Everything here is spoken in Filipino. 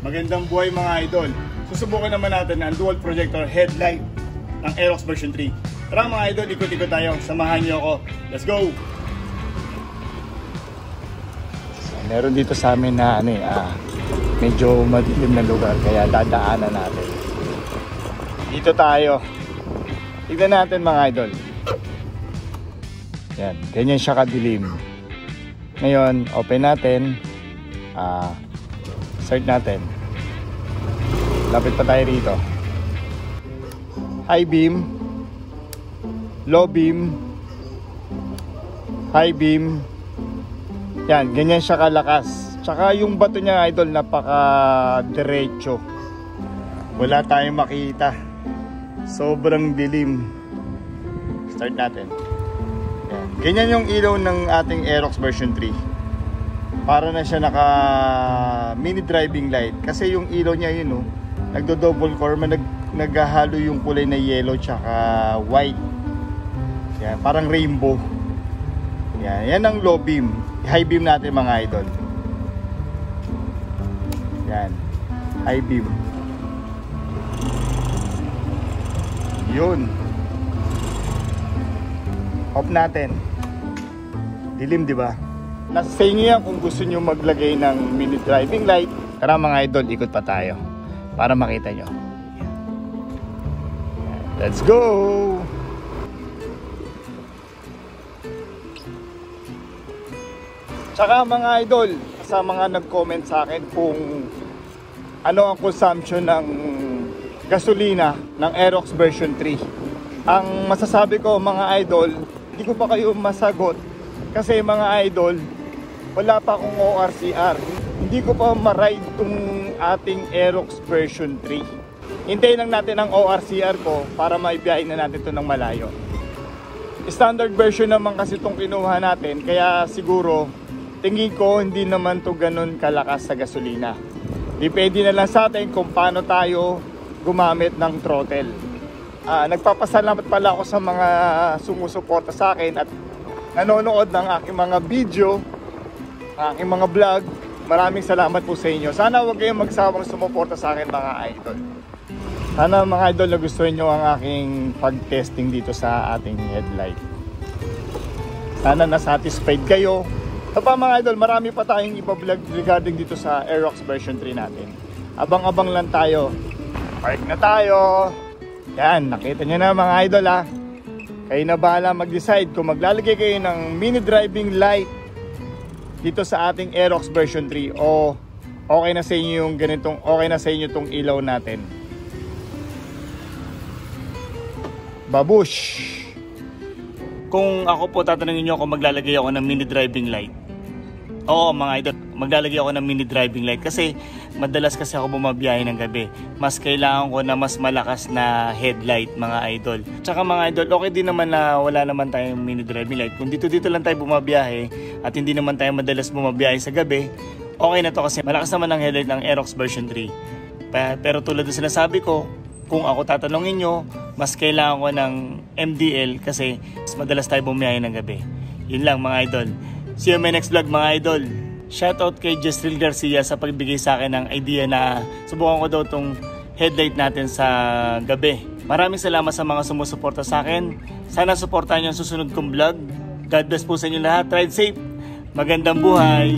Magandang buhay mga idol. Susubukan naman natin ang dual projector headlight ng Aerox version 3. Tara mga idol, ikot-ikot tayo. Samahan niyo ako. Let's go! So, meron dito sa amin na medyo madilim na lugar kaya dadaanan natin. Dito tayo. Tignan natin mga idol. Yan, ganyan siya kadilim. Ngayon, open natin. Start natin. Lapit pa tayo rito. High beam, low beam, high beam. Yan, ganyan siya kalakas. Tsaka yung bato niya idol, napaka-diretso. Wala tayong makita. Sobrang dilim. Start natin. Yan. Ganyan yung ilaw ng ating Aerox version 3. Para na siya naka mini driving light. Kasi yung ilaw niya yun, nagdo-double core, naghahalo yung kulay na yellow tsaka white. Yan, parang rainbow. Yan ang low beam. High beam natin mga idol. Yan, high beam. Yun. Off natin. Dilim, di ba? Nasa sa inyo yan kung gusto nyo maglagay ng mini driving light. Tara mga idol, ikot pa tayo para makita nyo. Let's go! Tsaka mga idol, sa mga nag-comment sa akin kung ano ang consumption ng gasolina ng Aerox version 3. Ang masasabi ko mga idol, hindi ko pa kayo masagot kasi mga idol, wala pa akong ORCR. Hindi ko pa ma-ride itong ating Aerox version 3. Hintayin lang natin ang ORCR ko para maibiyahin na natin ito ng malayo. Standard version naman kasi itong kinuha natin, kaya siguro tingin ko hindi naman to ganun kalakas sa gasolina. Depende na lang sa atin kung paano tayo gumamit ng throttle. Nagpapasalamat pala ako sa mga sumusuporta sa akin at nanonood ng aking mga video, aking mga vlog. Maraming salamat po sa inyo. Sana huwag kayong magsawang sumuporta sa akin mga idol. Sana mga idol nagustuhan nyo ang aking pag-testing dito sa ating headlight. Sana na-satisfied kayo. So pa mga idol, marami pa tayong ipa-vlog regarding dito sa Aerox version 3 natin. Abang-abang lang tayo. Park na tayo. Yan, nakita nyo na mga idol ha. Kayo na bahala mag-decide kung maglalagay kayo ng mini driving light dito sa ating Aerox version 3 o okay na sa inyo yung ganitong, okay na sa inyo tong ilaw natin. Babush! Kung ako po tatanungin nyo kung maglalagay ako ng mini driving light, oo mga idol, maglalagay ako ng mini driving light kasi madalas kasi ako bumabiyahe ng gabi. Mas kailangan ko na mas malakas na headlight mga idol. Tsaka mga idol, okay din naman na wala naman tayong mini driving light. Kung dito lang tayo bumabiyahe at hindi naman tayo madalas bumabiyahe sa gabi, okay na to kasi malakas naman ang headlight ng Aerox version 3. Pero tulad ng sinasabi ko, kung ako tatanungin nyo, mas kailangan ko ng MDL kasi mas madalas tayo bumiyahe ng gabi. Yun lang mga idol. See you in my next vlog mga idol. Shoutout kay Jesril Garcia sa pagbigay sa akin ng idea na subukan ko daw tong headlight natin sa gabi. Maraming salamat sa mga sumusuporta sa akin. Sana suportahan nyo ang susunod kong vlog. God bless po sa inyo lahat. Ride safe. Magandang buhay.